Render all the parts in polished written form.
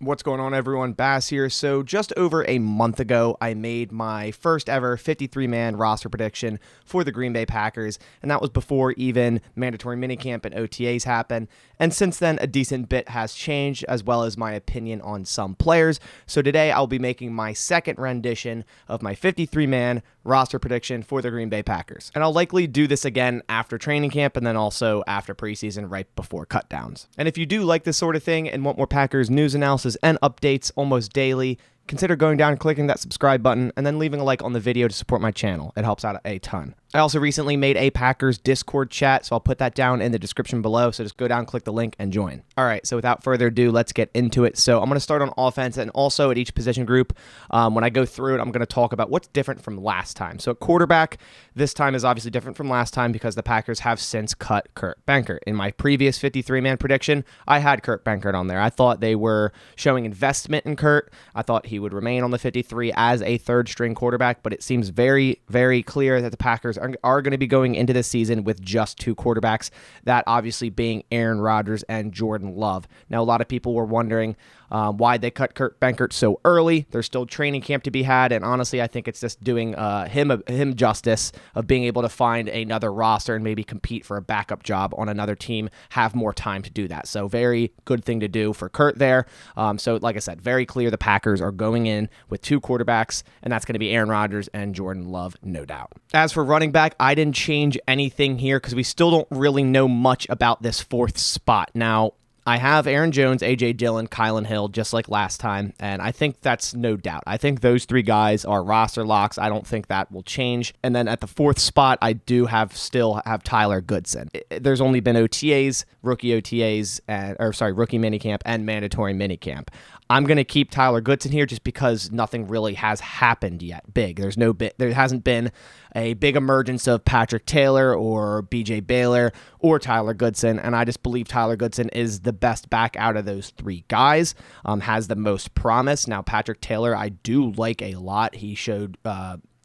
What's going on, everyone? Bass here. So just over a month ago, I made my first ever 53-man roster prediction for the Green Bay Packers, and that was before even mandatory minicamp and OTAs happened. And since then, a decent bit has changed, as well as my opinion on some players. So today, I'll be making my second rendition of my 53-man roster prediction for the Green Bay Packers. And I'll likely do this again after training camp and then also after preseason right before cutdowns. And if you do like this sort of thing and want more Packers news analysis and updates almost daily, consider going down and clicking that subscribe button and then leaving a like on the video to support my channel. It helps out a ton. I also recently made a Packers Discord chat, so I'll put that down in the description below, so just go down, click the link, and join. All right, so without further ado, let's get into it. So I'm going to start on offense and also at each position group. When I go through it, I'm going to talk about what's different from last time. So at quarterback, this time is obviously different from last time because the Packers have since cut Kurt Benkert. In my previous 53-man prediction, I had Kurt Benkert on there. I thought they were showing investment in Kurt. I thought he would remain on the 53 as a third-string quarterback, but it seems very, very clear that the Packers are going to be going into this season with just two quarterbacks, that obviously being Aaron Rodgers and Jordan Love. Now, a lot of people were wondering why they cut Kurt Benkert so early. There's still training camp to be had, and honestly, I think it's just doing him justice of being able to find another roster and maybe compete for a backup job on another team, have more time to do that. So very good thing to do for Kurt there. So like I said, very clear the Packers are going in with two quarterbacks, and that's going to be Aaron Rodgers and Jordan Love, no doubt. As for running back, I didn't change anything here because we still don't really know much about this fourth spot. Now, I have Aaron Jones, A.J. Dillon, Kylan Hill, just like last time, and I think that's no doubt. I think those three guys are roster locks. I don't think that will change. And then at the fourth spot, I do still have Tyler Goodson. There's only been OTAs, rookie minicamp and mandatory minicamp. I'm going to keep Tyler Goodson here just because nothing really has happened yet big. There hasn't been a big emergence of Patrick Taylor or BJ Baylor or Tyler Goodson, and I just believe Tyler Goodson is the best back out of those three guys, has the most promise. Now, Patrick Taylor, I do like a lot. He showed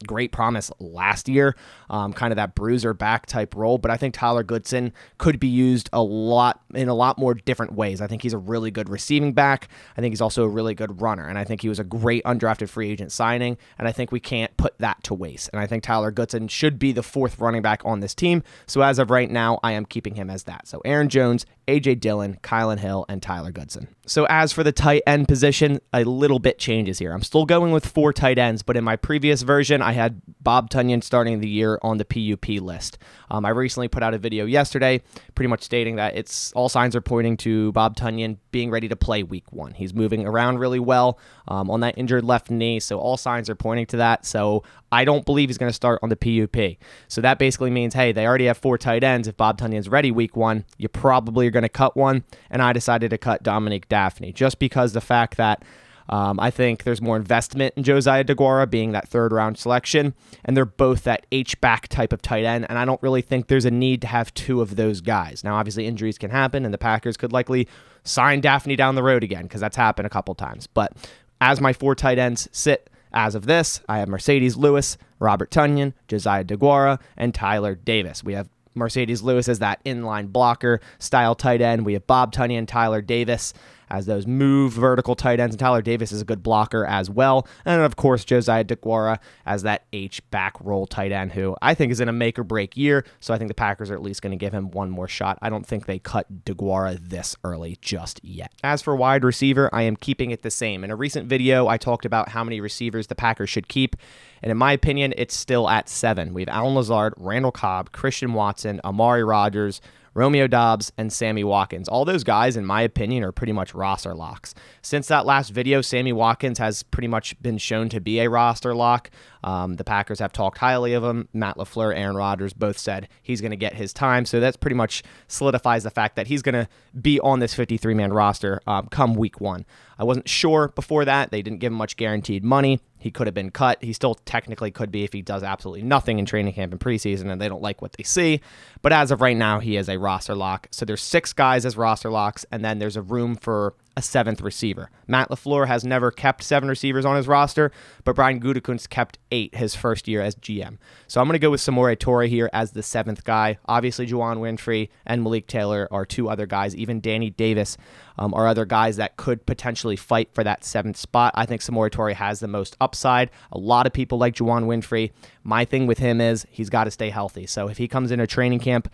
great promise last year, kind of that bruiser back type role, but I think Tyler Goodson could be used in a lot more different ways. I think he's a really good receiving back. I think he's also a really good runner, and I think he was a great undrafted free agent signing, and I think we can't put that to waste. And I think Tyler Goodson should be the fourth running back on this team. So as of right now, I am keeping him as that. So Aaron Jones, A.J. Dillon, Kylan Hill, and Tyler Goodson. So as for the tight end position, a little bit changes here. I'm still going with 4 tight ends, but in my previous version, I had Bob Tonyan starting the year on the PUP list. I recently put out a video yesterday pretty much stating that all signs are pointing to Bob Tonyan being ready to play week 1. He's moving around really well on that injured left knee, so all signs are pointing to that. So I don't believe he's going to start on the PUP. So that basically means, hey, they already have 4 tight ends. If Bob Tonyan's ready week 1, you probably are going to cut one, and I decided to cut Dominique Daphne just because the fact that I think there's more investment in Josiah DeGuara being that third-round selection, and they're both that H-back type of tight end, and I don't really think there's a need to have 2 of those guys. Now, obviously, injuries can happen, and the Packers could likely sign Daphne down the road again because that's happened a couple times. But as my 4 tight ends sit as of this, I have Mercedes Lewis, Robert Tonyan, Josiah DeGuara, and Tyler Davis. We have Mercedes Lewis as that inline blocker style tight end. We have Bob Tonyan, Tyler Davis as those move vertical tight ends, and Tyler Davis is a good blocker as well. And of course, Josiah DeGuara as that H-back roll tight end, who I think is in a make-or-break year, so I think the Packers are at least going to give him one more shot. I don't think they cut DeGuara this early just yet. As for wide receiver, I am keeping it the same. In a recent video, I talked about how many receivers the Packers should keep, and in my opinion, it's still at 7. We have Allen Lazard, Randall Cobb, Christian Watson, Amari Rodgers, Romeo Doubs, and Sammy Watkins. All those guys, in my opinion, are pretty much roster locks. Since that last video, Sammy Watkins has pretty much been shown to be a roster lock. The Packers have talked highly of him. Matt LaFleur, Aaron Rodgers both said he's going to get his time, so that's pretty much solidifies the fact that he's going to be on this 53-man roster come week 1. I wasn't sure before that. They didn't give him much guaranteed money. He could have been cut. He still technically could be if he does absolutely nothing in training camp and preseason and they don't like what they see. But as of right now, he is a roster lock. So there's 6 guys as roster locks, and then there's a room for a 7th receiver. Matt LaFleur has never kept 7 receivers on his roster, but Brian Gutekunst kept 8 his first year as GM. So I'm going to go with Samori Toure here as the 7th guy. Obviously, Juwan Winfrey and Malik Taylor are 2 other guys. Even Danny Davis are other guys that could potentially fight for that 7th spot. I think Samori Toure has the most upside. A lot of people like Juwan Winfrey. My thing with him is he's got to stay healthy. So if he comes into training camp,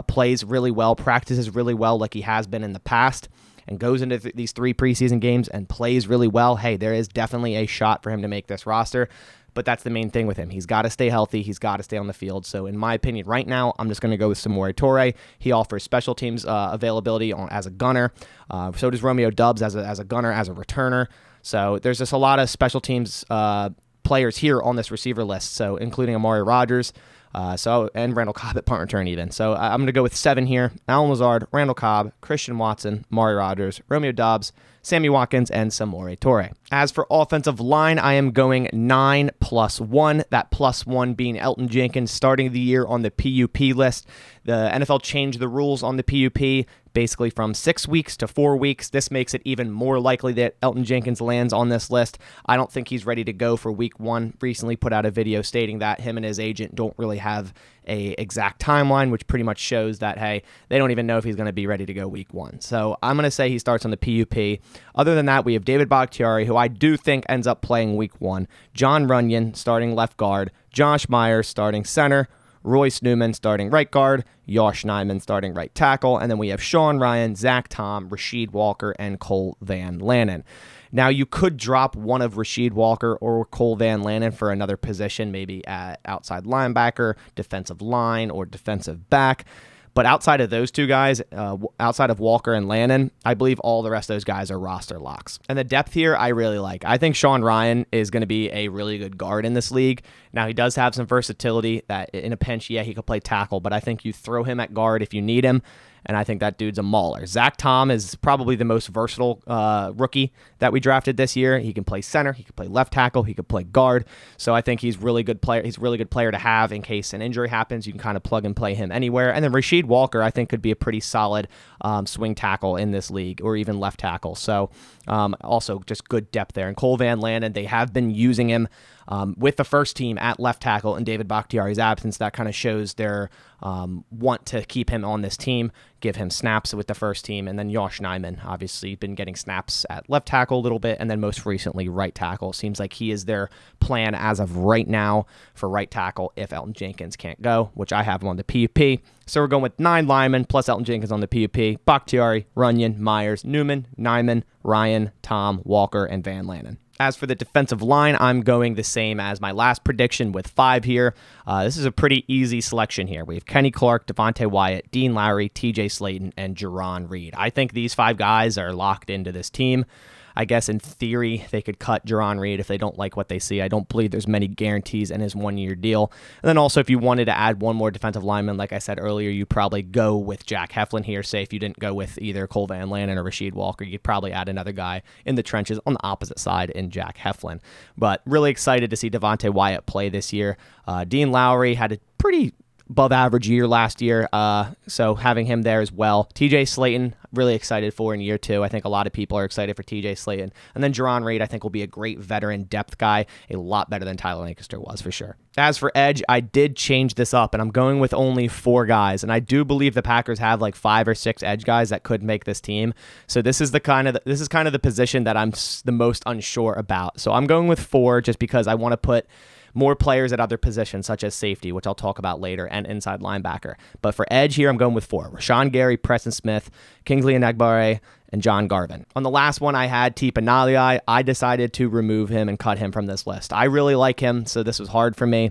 plays really well, practices really well like he has been in the past, and goes into these 3 preseason games and plays really well, hey, there is definitely a shot for him to make this roster. But that's the main thing with him. He's got to stay healthy. He's got to stay on the field. So in my opinion, right now, I'm just going to go with Samori Toure. He offers special teams availability as a gunner. So does Romeo Doubs as a gunner, as a returner. So there's just a lot of special teams players here on this receiver list, so including Amari Rodgers, and Randall Cobb at punt return even. So I'm going to go with 7 here. Allen Lazard, Randall Cobb, Christian Watson, Amari Rodgers, Romeo Doubs, Sammy Watkins, and Samori Toure. As for offensive line, I am going 9+1. That +1 being Elton Jenkins starting the year on the PUP list. The NFL changed the rules on the PUP basically from 6 weeks to 4 weeks. This makes it even more likely that Elton Jenkins lands on this list. I don't think he's ready to go for week 1. Recently put out a video stating that him and his agent don't really have a exact timeline, which pretty much shows that, hey, they don't even know if he's going to be ready to go week 1. So I'm going to say he starts on the PUP. Other than that, we have David Bakhtiari, who I do think ends up playing week 1. John Runyon starting left guard. Josh Myers starting center. Royce Newman starting right guard, Yosh Nijman starting right tackle, and then we have Sean Ryan, Zach Tom, Rasheed Walker, and Cole Van Lanen. Now, you could drop one of Rasheed Walker or Cole Van Lanen for another position, maybe at outside linebacker, defensive line, or defensive back. But outside of those 2 guys, outside of Walker and Lannon, I believe all the rest of those guys are roster locks. And the depth here, I really like. I think Sean Ryan is going to be a really good guard in this league. Now, he does have some versatility that in a pinch, yeah, he could play tackle, but I think you throw him at guard if you need him. And I think that dude's a mauler. Zach Tom is probably the most versatile rookie that we drafted this year. He can play center, he can play left tackle, he can play guard. So I think he's really good player. He's a really good player to have in case an injury happens. You can kind of plug and play him anywhere. And then Rasheed Walker, I think, could be a pretty solid swing tackle in this league, or even left tackle. So also just good depth there. And Cole Van Lanen, they have been using him with the first team at left tackle in David Bakhtiari's absence. That kind of shows their want to keep him on this team, give him snaps with the first team. And then Yosh Nijman, obviously, been getting snaps at left tackle a little bit, and then most recently right tackle. Seems like he is their plan as of right now for right tackle if Elton Jenkins can't go, which I have him on the PUP. So we're going with 9 linemen plus Elton Jenkins on the PUP. Bakhtiari, Runyon, Myers, Newman, Nijman, Ryan, Tom, Walker, and Van Lanen. As for the defensive line, I'm going the same as my last prediction with 5 here. This is a pretty easy selection here. We have Kenny Clark, Devontae Wyatt, Dean Lowry, TJ Slayton, and Jerron Reed. I think these 5 guys are locked into this team. I guess in theory, they could cut Jerron Reed if they don't like what they see. I don't believe there's many guarantees in his 1-year deal. And then also, if you wanted to add one more defensive lineman, like I said earlier, you probably go with Jack Heflin here. Say if you didn't go with either Cole Van Lanen or Rasheed Walker, you'd probably add another guy in the trenches on the opposite side in Jack Heflin. But really excited to see Devontae Wyatt play this year. Dean Lowry had a pretty above average year last year, so having him there as well. TJ Slayton, really excited for in year 2. I think a lot of people are excited for TJ Slayton. And then Jerron Reed, I think, will be a great veteran depth guy, a lot better than Tyler Lancaster was for sure. As for edge, I did change this up, and I'm going with only 4 guys, and I do believe the Packers have like 5 or 6 edge guys that could make this team. So this is kind of the position that I'm the most unsure about. So I'm going with 4 just because I want to put more players at other positions, such as safety, which I'll talk about later, and inside linebacker. But for edge here, I'm going with 4. Rashawn Gary, Preston Smith, Kingsley Enagbare, and John Garvin. On the last one, I had Tipa Naliai. I decided to remove him and cut him from this list. I really like him, so this was hard for me.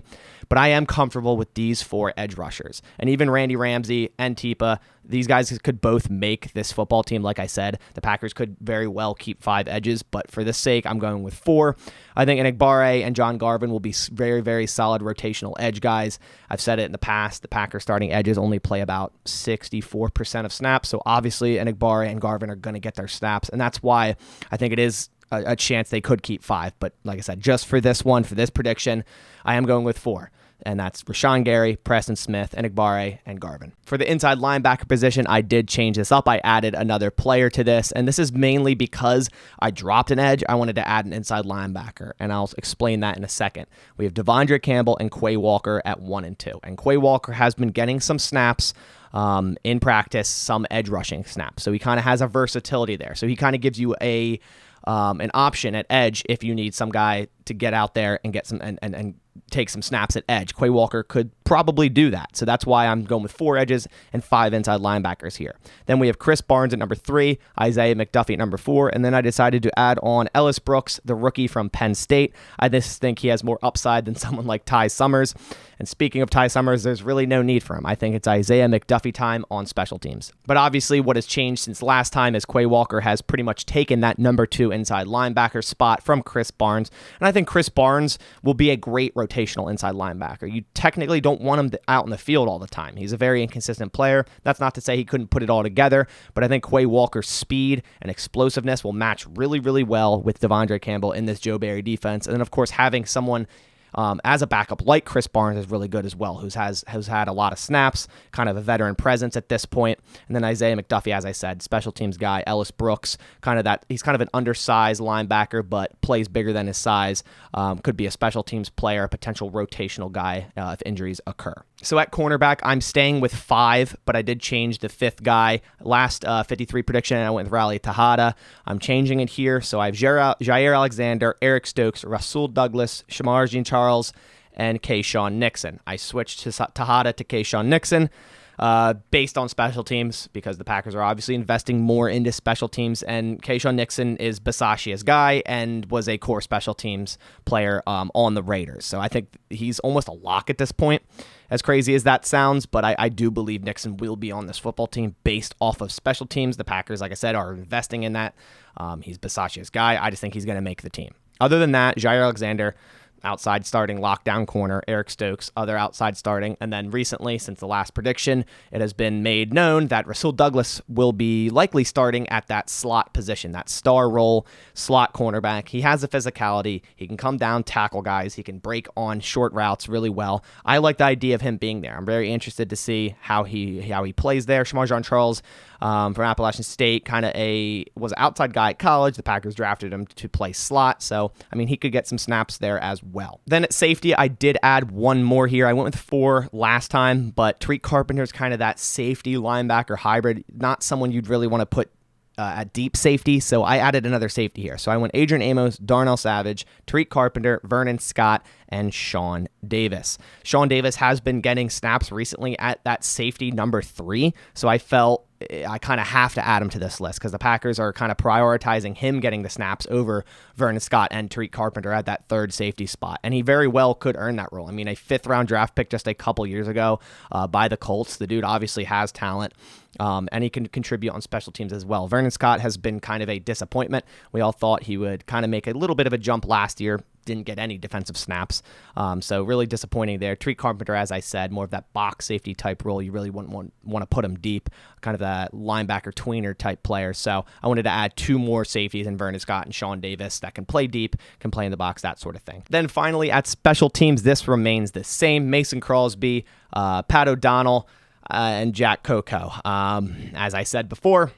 But I am comfortable with these 4 edge rushers. And even Randy Ramsey and Tipa, these guys could both make this football team. Like I said, the Packers could very well keep 5 edges, but for this sake, I'm going with 4. I think Enagbare and John Garvin will be very, very solid rotational edge guys. I've said it in the past, the Packers starting edges only play about 64% of snaps, so obviously Enagbare and Garvin are going to get their snaps, and that's why I think it is a chance they could keep 5. But like I said, just for this one, for this prediction, I am going with 4. and that's Rashawn Gary, Preston Smith, Enigbare, and Garvin. For the inside linebacker position, I did change this up. I added another player to this, and this is mainly because I dropped an edge. I wanted to add an inside linebacker, and I'll explain that in a second. We have Devondre Campbell and Quay Walker at 1 and 2, and Quay Walker has been getting some snaps in practice, some edge rushing snaps, so he kind of has a versatility there. So he kind of gives you an option at edge if you need some guy to get out there and get some and take some snaps at edge. Quay Walker could probably do that. So that's why I'm going with 4 edges and 5 inside linebackers here. Then we have Chris Barnes at number 3, Isaiah McDuffie at number 4, and then I decided to add on Ellis Brooks, the rookie from Penn State. I just think he has more upside than someone like Ty Summers. And speaking of Ty Summers, there's really no need for him. I think it's Isaiah McDuffie time on special teams. But obviously what has changed since last time is Quay Walker has pretty much taken that number 2 inside linebacker spot from Chris Barnes. And I think Chris Barnes will be a great rotational inside linebacker. You technically don't want him out in the field all the time. He's a very inconsistent player. That's not to say he couldn't put it all together, but I think Quay Walker's speed and explosiveness will match really, really well with Devondre Campbell in this Joe Barry defense. And then, of course, having someone as a backup like Chris Barnes is really good as well, who's had a lot of snaps, kind of a veteran presence at this point. And then Isaiah McDuffie, as I said, special teams guy. Ellis Brooks, he's kind of an undersized linebacker, but plays bigger than his size. Could be a special teams player, a potential rotational guy if injuries occur. So at cornerback, I'm staying with 5, but I did change the 5th guy. Last 53 prediction, I went with Raleigh Tejada. I'm changing it here. So I have Jair Alexander, Eric Stokes, Rasul Douglas, Shamar Jean-Charles, and Kayshawn Nixon. I switched to Tejada to Kayshawn Nixon based on special teams because the Packers are obviously investing more into special teams, and Kayshawn Nixon is Basashia's guy and was a core special teams player on the Raiders. So I think he's almost a lock at this point, as crazy as that sounds, but I do believe Nixon will be on this football team based off of special teams. The Packers, like I said, are investing in that. He's Basashia's guy. I just think he's going to make the team. Other than that, Jair Alexander, outside starting lockdown corner, Eric Stokes, other outside starting. And then recently, since the last prediction, it has been made known that Rasul Douglas will be likely starting at that slot position, that star role, slot cornerback. He has the physicality. He can come down, tackle guys. He can break on short routes really well. I like the idea of him being there. I'm very interested to see how he plays there. Shamar Jean-Charles from Appalachian State, was an outside guy at college. The Packers drafted him to play slot. So, he could get some snaps there as well. Then at safety, I did add one more here. I went with 4 last time, but Tariq Carpenter's kind of that safety linebacker hybrid, not someone you'd really want to put at deep safety, so I added another safety here. So I went Adrian Amos, Darnell Savage, Tariq Carpenter, Vernon Scott, and Sean Davis. Sean Davis has been getting snaps recently at that safety number 3, so I felt I kind of have to add him to this list because the Packers are kind of prioritizing him getting the snaps over Vernon Scott and Tariq Carpenter at that 3rd safety spot. And he very well could earn that role. A 5th round draft pick just a couple years ago by the Colts. The dude obviously has talent. And he can contribute on special teams as well. Vernon Scott has been kind of a disappointment. We all thought he would kind of make a little bit of a jump last year. Didn't get any defensive snaps. So really disappointing there. Tariq Carpenter, as I said, more of that box safety type role. You really wouldn't want to put him deep, kind of that linebacker tweener type player. So I wanted to add 2 more safeties in Vernon Scott and Sean Davis that can play deep, can play in the box, that sort of thing. Then finally at special teams, this remains the same. Mason Crosby, Pat O'Donnell, and Jack Coco. As I said before,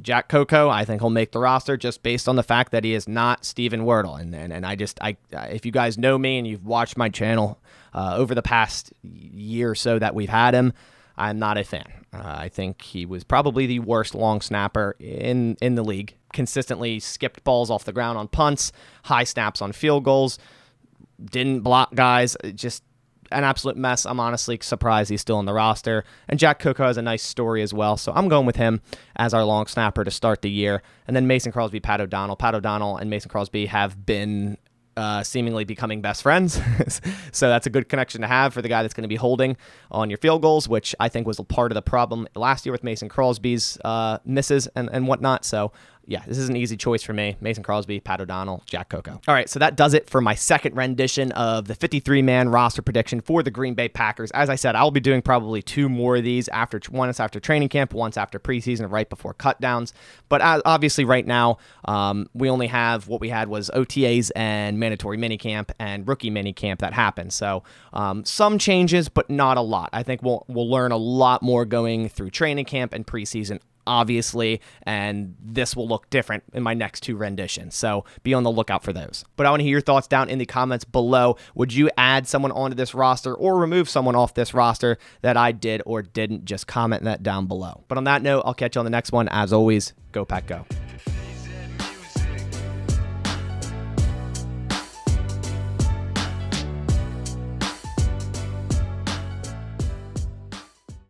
Jack Coco, I think he'll make the roster just based on the fact that he is not Steven Wirtel. And if you guys know me and you've watched my channel over the past year or so that we've had him, I'm not a fan. I think he was probably the worst long snapper in the league. Consistently skipped balls off the ground on punts, high snaps on field goals, didn't block guys, just an absolute mess. I'm honestly surprised he's still on the roster. And Jack Coco has a nice story as well, so I'm going with him as our long snapper to start the year. And then Mason Crosby, Pat O'Donnell. Pat O'Donnell and Mason Crosby have been seemingly becoming best friends. So that's a good connection to have for the guy that's going to be holding on your field goals, which I think was a part of the problem last year with Mason Crosby's misses and whatnot. So yeah, this is an easy choice for me. Mason Crosby, Pat O'Donnell, Jack Coco. All right, so that does it for my second rendition of the 53-man roster prediction for the Green Bay Packers. As I said, I'll be doing probably 2 more of these, once after training camp, once after preseason, right before cutdowns. But obviously right now, we only have what we had was OTAs and mandatory minicamp and rookie minicamp that happened. So some changes, but not a lot. I think we'll learn a lot more going through training camp and preseason, obviously, and this will look different in my next 2 renditions, so be on the lookout for those. But I want to hear your thoughts down in the comments below. Would you add someone onto this roster or remove someone off this roster that I did or didn't? Just comment that down below. But on that note, I'll catch you on the next one. As always, go Pack Go.